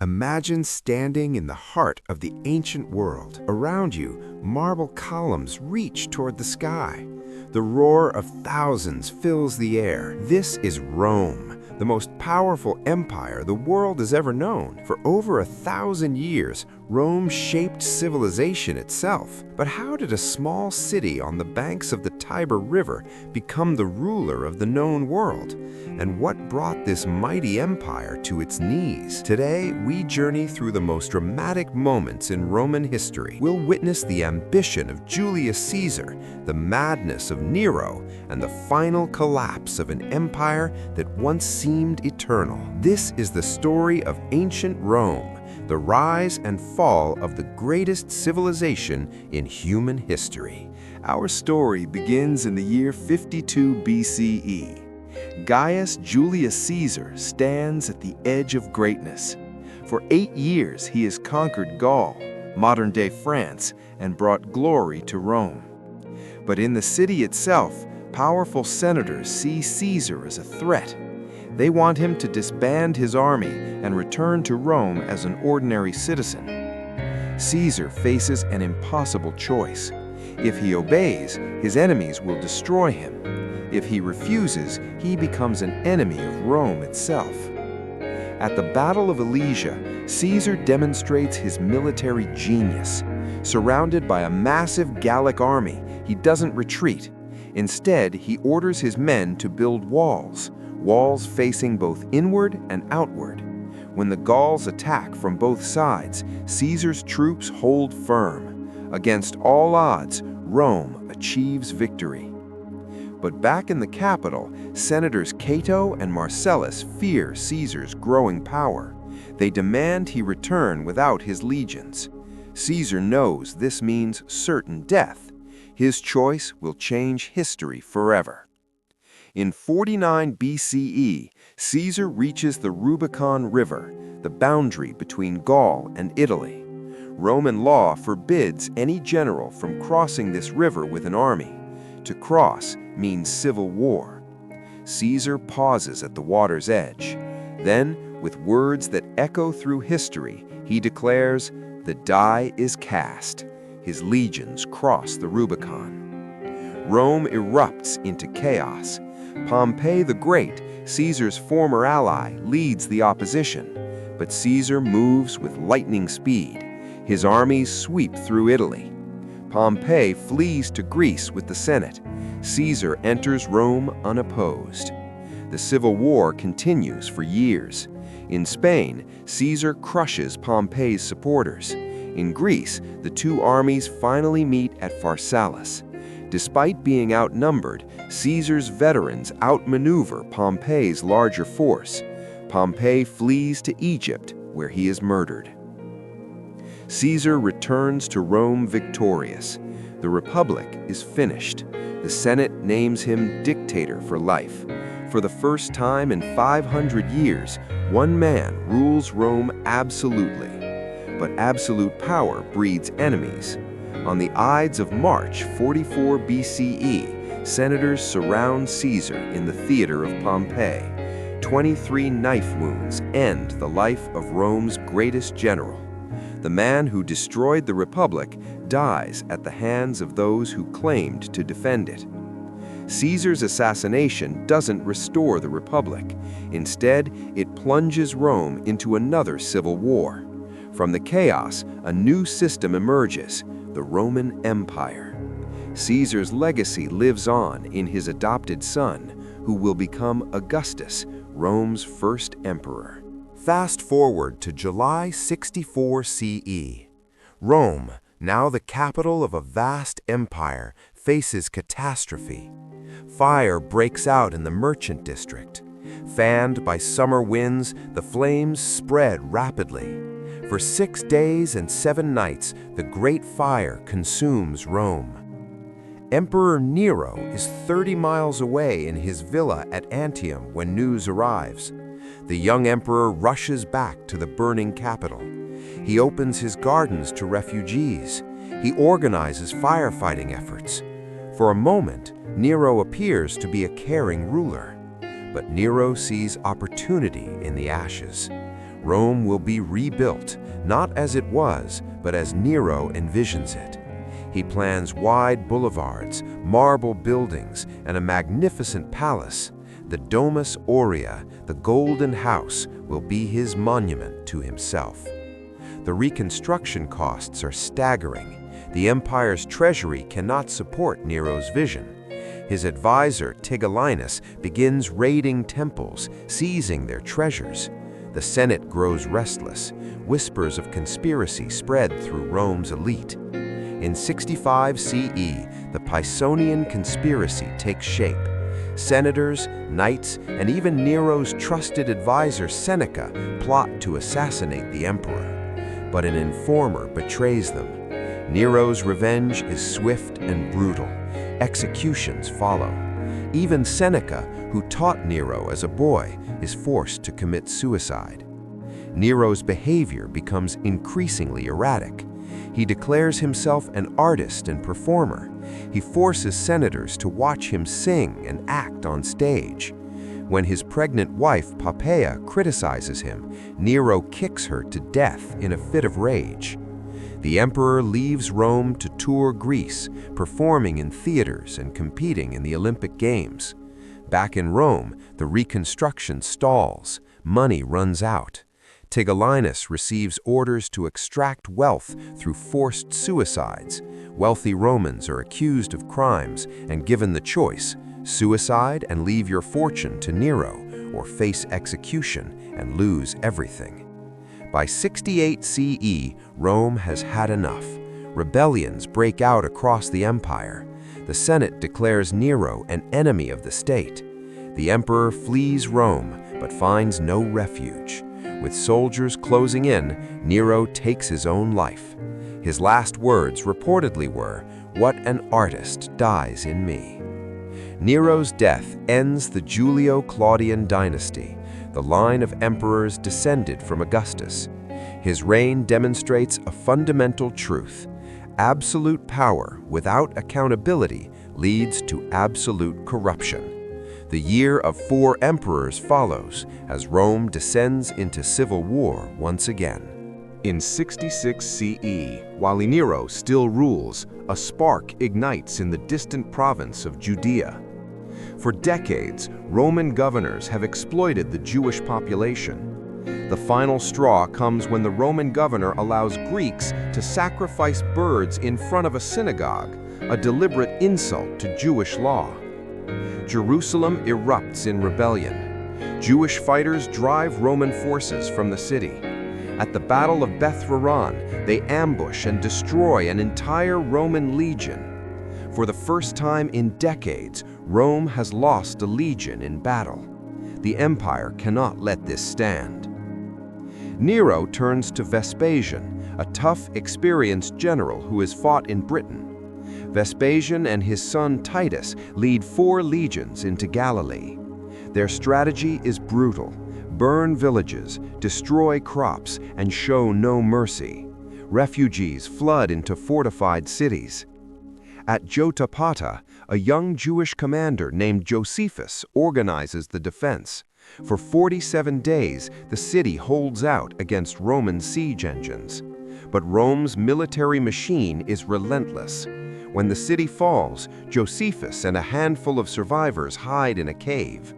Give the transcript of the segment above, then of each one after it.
Imagine standing in the heart of the ancient world. Around you, marble columns reach toward the sky. The roar of thousands fills the air. This is Rome, the most powerful empire the world has ever known. For over 1,000 years, Rome shaped civilization itself. But how did a small city on the banks of the Tiber River become the ruler of the known world? And what brought this mighty empire to its knees? Today, we journey through the most dramatic moments in Roman history. We'll witness the ambition of Julius Caesar, the madness of Nero, and the final collapse of an empire that once seemed eternal. This is the story of ancient Rome, the rise and fall of the greatest civilization in human history. Our story begins in the year 52 BCE. Gaius Julius Caesar stands at the edge of greatness. For 8 years, he has conquered Gaul, modern-day France, and brought glory to Rome. But in the city itself, powerful senators see Caesar as a threat. They want him to disband his army and return to Rome as an ordinary citizen. Caesar faces an impossible choice. If he obeys, his enemies will destroy him. If he refuses, he becomes an enemy of Rome itself. At the Battle of Alesia, Caesar demonstrates his military genius. Surrounded by a massive Gallic army, he doesn't retreat. Instead, he orders his men to build walls facing both inward and outward. When the Gauls attack from both sides, Caesar's troops hold firm. Against all odds, Rome achieves victory. But back in the capital, Senators Cato and Marcellus fear Caesar's growing power. They demand he return without his legions. Caesar knows this means certain death. His choice will change history forever. In 49 BCE, Caesar reaches the Rubicon River, the boundary between Gaul and Italy. Roman law forbids any general from crossing this river with an army. To cross means civil war. Caesar pauses at the water's edge. Then, with words that echo through history, he declares, "The die is cast." His legions cross the Rubicon. Rome erupts into chaos. Pompey the Great, Caesar's former ally, leads the opposition. But Caesar moves with lightning speed. His armies sweep through Italy. Pompey flees to Greece with the Senate. Caesar enters Rome unopposed. The civil war continues for years. In Spain, Caesar crushes Pompey's supporters. In Greece, the two armies finally meet at Pharsalus. Despite being outnumbered, Caesar's veterans outmaneuver Pompey's larger force. Pompey flees to Egypt, where he is murdered. Caesar returns to Rome victorious. The Republic is finished. The Senate names him dictator for life. For the first time in 500 years, one man rules Rome absolutely. But absolute power breeds enemies. On the Ides of March 44 BCE, senators surround Caesar in the theater of Pompeii. 23 knife wounds end the life of Rome's greatest general. The man who destroyed the Republic dies at the hands of those who claimed to defend it. Caesar's assassination doesn't restore the Republic. Instead, it plunges Rome into another civil war. From the chaos, a new system emerges, the Roman Empire. Caesar's legacy lives on in his adopted son, who will become Augustus, Rome's first emperor. Fast forward to July 64 CE. Rome, now the capital of a vast empire, faces catastrophe. Fire breaks out in the merchant district. Fanned by summer winds, the flames spread rapidly. For 6 days and 7 nights, the great fire consumes Rome. Emperor Nero is 30 miles away in his villa at Antium when news arrives. The young emperor rushes back to the burning capital. He opens his gardens to refugees. He organizes firefighting efforts. For a moment, Nero appears to be a caring ruler. But Nero sees opportunity in the ashes. Rome will be rebuilt, not as it was, but as Nero envisions it. He plans wide boulevards, marble buildings, and a magnificent palace. The Domus Aurea, the Golden House, will be his monument to himself. The reconstruction costs are staggering. The empire's treasury cannot support Nero's vision. His advisor, Tigellinus, begins raiding temples, seizing their treasures. The Senate grows restless. Whispers of conspiracy spread through Rome's elite. In 65 CE, the Pisonian conspiracy takes shape. Senators, knights, and even Nero's trusted advisor Seneca plot to assassinate the emperor. But an informer betrays them. Nero's revenge is swift and brutal. Executions follow. Even Seneca, who taught Nero as a boy, is forced to commit suicide. Nero's behavior becomes increasingly erratic. He declares himself an artist and performer. He forces senators to watch him sing and act on stage. When his pregnant wife, Poppaea, criticizes him, Nero kicks her to death in a fit of rage. The emperor leaves Rome to tour Greece, performing in theaters and competing in the Olympic Games. Back in Rome, the reconstruction stalls. Money runs out. Tigellinus receives orders to extract wealth through forced suicides. Wealthy Romans are accused of crimes and given the choice: suicide and leave your fortune to Nero, or face execution and lose everything. By 68 CE, Rome has had enough. Rebellions break out across the empire. The Senate declares Nero an enemy of the state. The emperor flees Rome, but finds no refuge. With soldiers closing in, Nero takes his own life. His last words reportedly were, "What an artist dies in me." Nero's death ends the Julio-Claudian dynasty, the line of emperors descended from Augustus. His reign demonstrates a fundamental truth: absolute power without accountability leads to absolute corruption. The year of 4 emperors follows as Rome descends into civil war once again. In 66 CE, while Nero still rules, a spark ignites in the distant province of Judea. For decades, Roman governors have exploited the Jewish population. The final straw comes when the Roman governor allows Greeks to sacrifice birds in front of a synagogue, a deliberate insult to Jewish law. Jerusalem erupts in rebellion. Jewish fighters drive Roman forces from the city. At the Battle of Beth-Horon, they ambush and destroy an entire Roman legion. For the first time in decades, Rome has lost a legion in battle. The empire cannot let this stand. Nero turns to Vespasian, a tough, experienced general who has fought in Britain. Vespasian and his son Titus lead 4 legions into Galilee. Their strategy is brutal: burn villages, destroy crops, and show no mercy. Refugees flood into fortified cities. At Jotapata, a young Jewish commander named Josephus organizes the defense. For 47 days, the city holds out against Roman siege engines. But Rome's military machine is relentless. When the city falls, Josephus and a handful of survivors hide in a cave.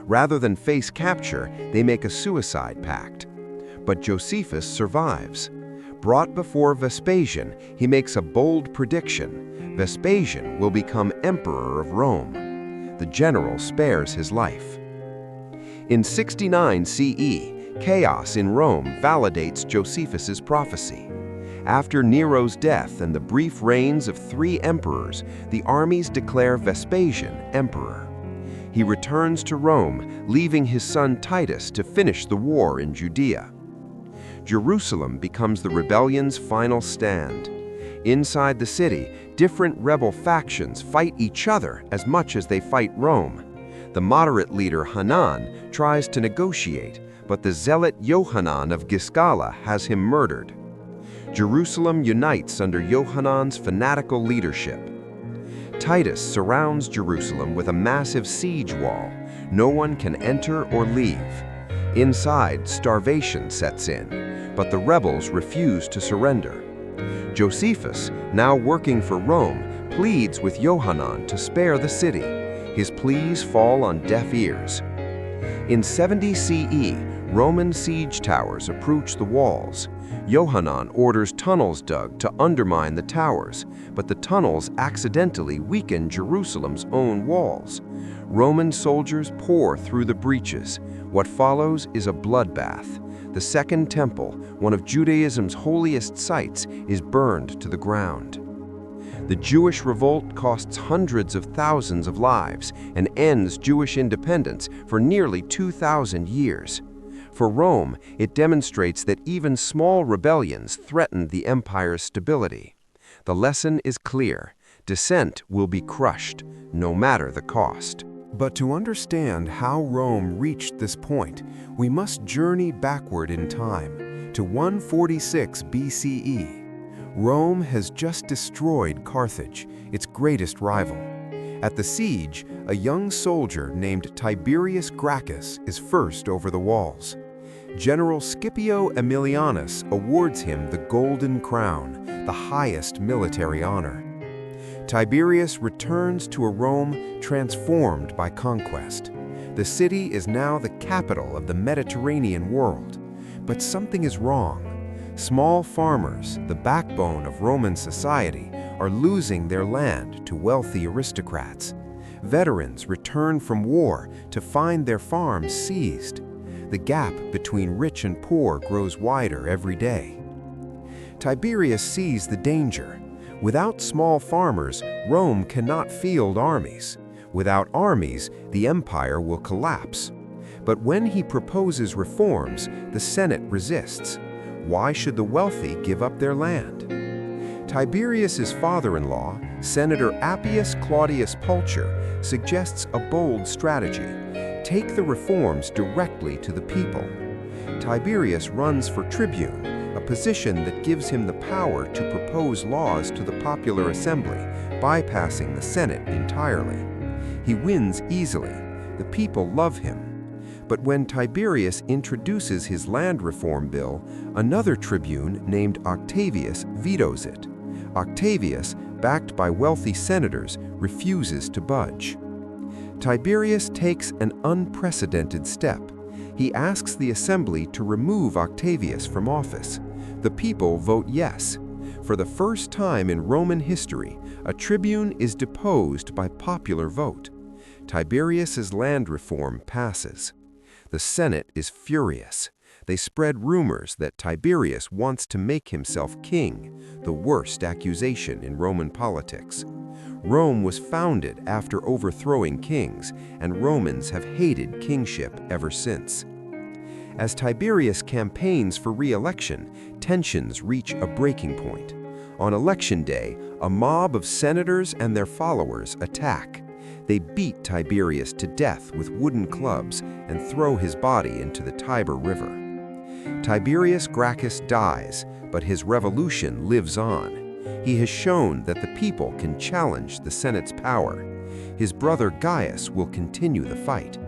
Rather than face capture, they make a suicide pact. But Josephus survives. Brought before Vespasian, he makes a bold prediction: Vespasian will become emperor of Rome. The general spares his life. In 69 CE, chaos in Rome validates Josephus's prophecy. After Nero's death and the brief reigns of 3 emperors, the armies declare Vespasian emperor. He returns to Rome, leaving his son Titus to finish the war in Judea. Jerusalem becomes the rebellion's final stand. Inside the city, different rebel factions fight each other as much as they fight Rome. The moderate leader Hanan tries to negotiate, but the zealot Yohanan of Giscala has him murdered. Jerusalem unites under Yohanan's fanatical leadership. Titus surrounds Jerusalem with a massive siege wall. No one can enter or leave. Inside, starvation sets in, but the rebels refuse to surrender. Josephus, now working for Rome, pleads with Johanan to spare the city. His pleas fall on deaf ears. In 70 CE, Roman siege towers approach the walls. Johanan orders tunnels dug to undermine the towers, but the tunnels accidentally weaken Jerusalem's own walls. Roman soldiers pour through the breaches. What follows is a bloodbath. The Second Temple, one of Judaism's holiest sites, is burned to the ground. The Jewish Revolt costs hundreds of thousands of lives and ends Jewish independence for nearly 2,000 years. For Rome, it demonstrates that even small rebellions threaten the empire's stability. The lesson is clear: dissent will be crushed, no matter the cost. But to understand how Rome reached this point, we must journey backward in time to 146 BCE. Rome has just destroyed Carthage, its greatest rival. At the siege, a young soldier named Tiberius Gracchus is first over the walls. General Scipio Aemilianus awards him the Golden Crown, the highest military honor. Tiberius returns to a Rome transformed by conquest. The city is now the capital of the Mediterranean world. But something is wrong. Small farmers, the backbone of Roman society, are losing their land to wealthy aristocrats. Veterans return from war to find their farms seized. The gap between rich and poor grows wider every day. Tiberius sees the danger. Without small farmers, Rome cannot field armies. Without armies, the empire will collapse. But when he proposes reforms, the Senate resists. Why should the wealthy give up their land? Tiberius's father-in-law, Senator Appius Claudius Pulcher, suggests a bold strategy: take the reforms directly to the people. Tiberius runs for tribune, a position that gives him the power to propose laws to the popular assembly, bypassing the Senate entirely. He wins easily. The people love him. But when Tiberius introduces his land reform bill, another tribune named Octavius vetoes it. Octavius, backed by wealthy senators, refuses to budge. Tiberius takes an unprecedented step. He asks the assembly to remove Octavius from office. The people vote yes. For the first time in Roman history, a tribune is deposed by popular vote. Tiberius's land reform passes. The Senate is furious. They spread rumors that Tiberius wants to make himself king, the worst accusation in Roman politics. Rome was founded after overthrowing kings, and Romans have hated kingship ever since. As Tiberius campaigns for re-election, tensions reach a breaking point. On election day, a mob of senators and their followers attack. They beat Tiberius to death with wooden clubs and throw his body into the Tiber River. Tiberius Gracchus dies, but his revolution lives on. He has shown that the people can challenge the Senate's power. His brother Gaius will continue the fight.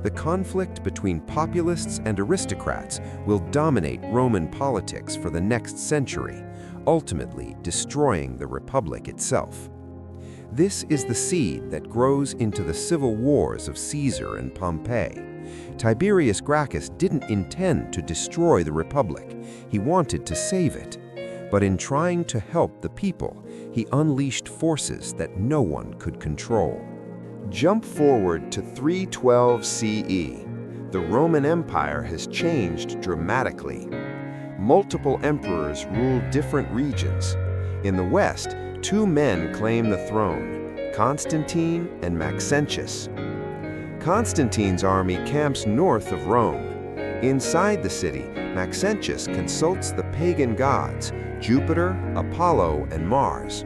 The conflict between populists and aristocrats will dominate Roman politics for the next century, ultimately destroying the Republic itself. This is the seed that grows into the civil wars of Caesar and Pompey. Tiberius Gracchus didn't intend to destroy the Republic. He wanted to save it. But in trying to help the people, he unleashed forces that no one could control. Jump forward to 312 CE. The Roman Empire has changed dramatically. Multiple emperors ruled different regions. In the West, two men claim the throne, Constantine and Maxentius. Constantine's army camps north of Rome. Inside the city, Maxentius consults the pagan gods, Jupiter, Apollo, and Mars.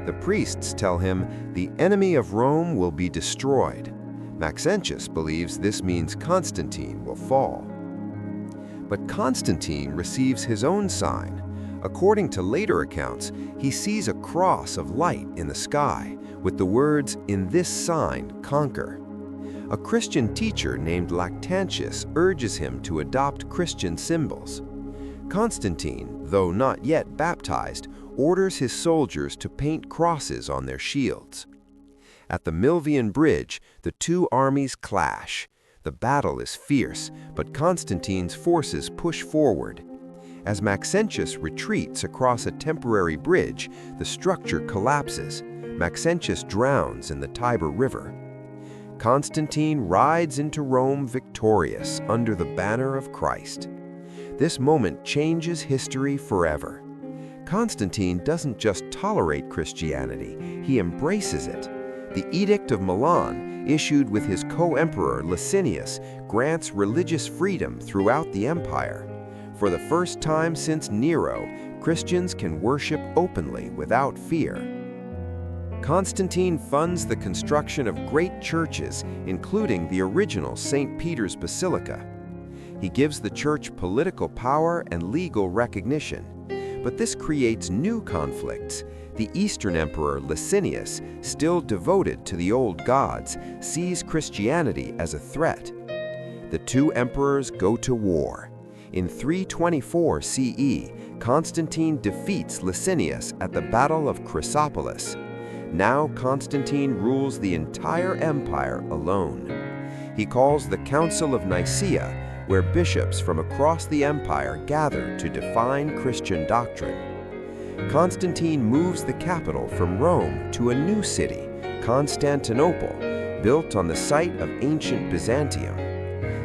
The priests tell him the enemy of Rome will be destroyed. Maxentius believes this means Constantine will fall. But Constantine receives his own sign. According to later accounts, he sees a cross of light in the sky with the words, "In this sign, conquer." A Christian teacher named Lactantius urges him to adopt Christian symbols. Constantine, though not yet baptized, orders his soldiers to paint crosses on their shields. At the Milvian Bridge, the two armies clash. The battle is fierce, but Constantine's forces push forward. As Maxentius retreats across a temporary bridge, the structure collapses. Maxentius drowns in the Tiber River. Constantine rides into Rome victorious under the banner of Christ. This moment changes history forever. Constantine doesn't just tolerate Christianity, he embraces it. The Edict of Milan, issued with his co-emperor Licinius, grants religious freedom throughout the empire. For the first time since Nero, Christians can worship openly without fear. Constantine funds the construction of great churches, including the original St. Peter's Basilica. He gives the church political power and legal recognition. But this creates new conflicts. The Eastern Emperor Licinius, still devoted to the old gods, sees Christianity as a threat. The two emperors go to war. In 324 CE, Constantine defeats Licinius at the Battle of Chrysopolis. Now Constantine rules the entire empire alone. He calls the Council of Nicaea, where bishops from across the empire gather to define Christian doctrine. Constantine moves the capital from Rome to a new city, Constantinople, built on the site of ancient Byzantium.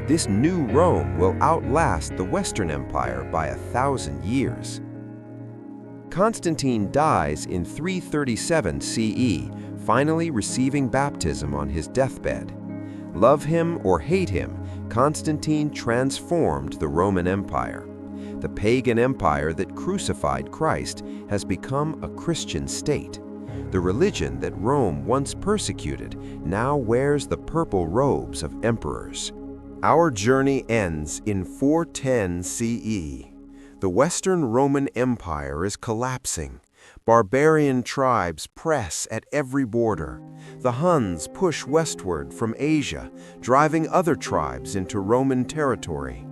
This new Rome will outlast the Western Empire by 1,000 years. Constantine dies in 337 CE, finally receiving baptism on his deathbed. Love him or hate him, Constantine transformed the Roman Empire. The pagan empire that crucified Christ has become a Christian state. The religion that Rome once persecuted now wears the purple robes of emperors. Our journey ends in 410 CE. The Western Roman Empire is collapsing. Barbarian tribes press at every border. The Huns push westward from Asia, driving other tribes into Roman territory.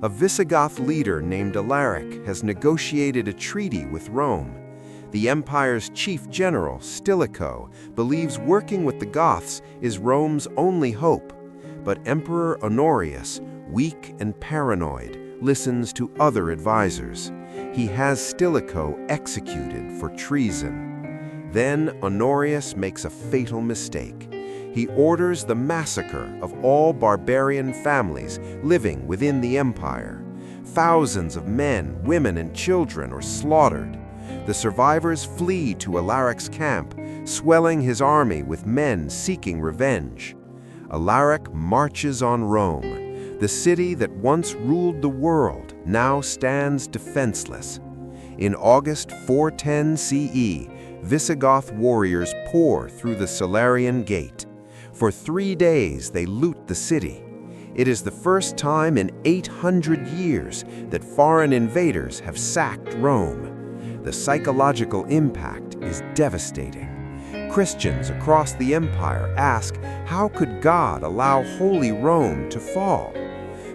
A Visigoth leader named Alaric has negotiated a treaty with Rome. The empire's chief general, Stilicho, believes working with the Goths is Rome's only hope. But Emperor Honorius, weak and paranoid, listens to other advisors. He has Stilicho executed for treason. Then Honorius makes a fatal mistake. He orders the massacre of all barbarian families living within the empire. Thousands of men, women, and children are slaughtered. The survivors flee to Alaric's camp, swelling his army with men seeking revenge. Alaric marches on Rome. The city that once ruled the world now stands defenseless. In August 410 CE, Visigoth warriors pour through the Salarian Gate. For 3 days they loot the city. It is the first time in 800 years that foreign invaders have sacked Rome. The psychological impact is devastating. Christians across the empire ask, how could God allow Holy Rome to fall?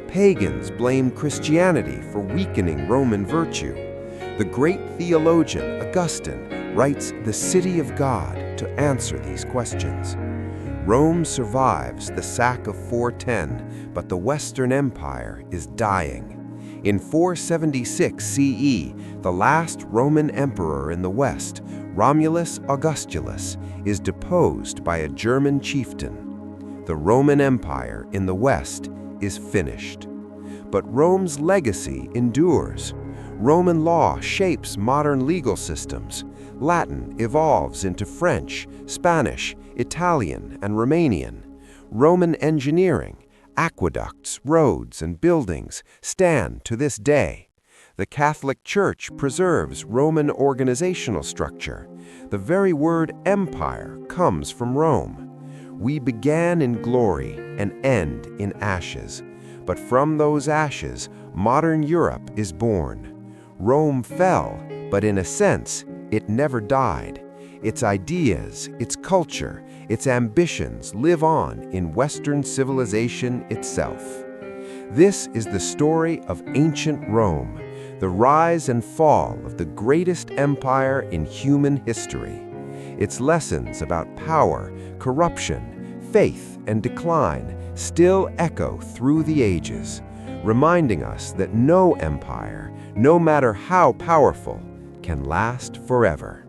Pagans blame Christianity for weakening Roman virtue. The great theologian Augustine writes The City of God to answer these questions. Rome survives the sack of 410, but the Western Empire is dying. In 476 CE, the last Roman emperor in the West, Romulus Augustulus, is deposed by a German chieftain. The Roman Empire in the West is finished. But Rome's legacy endures. Roman law shapes modern legal systems. Latin evolves into French, Spanish, Italian, and Romanian. Roman engineering, aqueducts, roads, and buildings stand to this day. The Catholic Church preserves Roman organizational structure. The very word empire comes from Rome. We began in glory and end in ashes. But from those ashes, modern Europe is born. Rome fell, but in a sense, it never died. Its ideas, its culture, its ambitions live on in Western civilization itself. This is the story of ancient Rome, the rise and fall of the greatest empire in human history. Its lessons about power, corruption, faith, and decline still echo through the ages, reminding us that no empire, no matter how powerful, can last forever.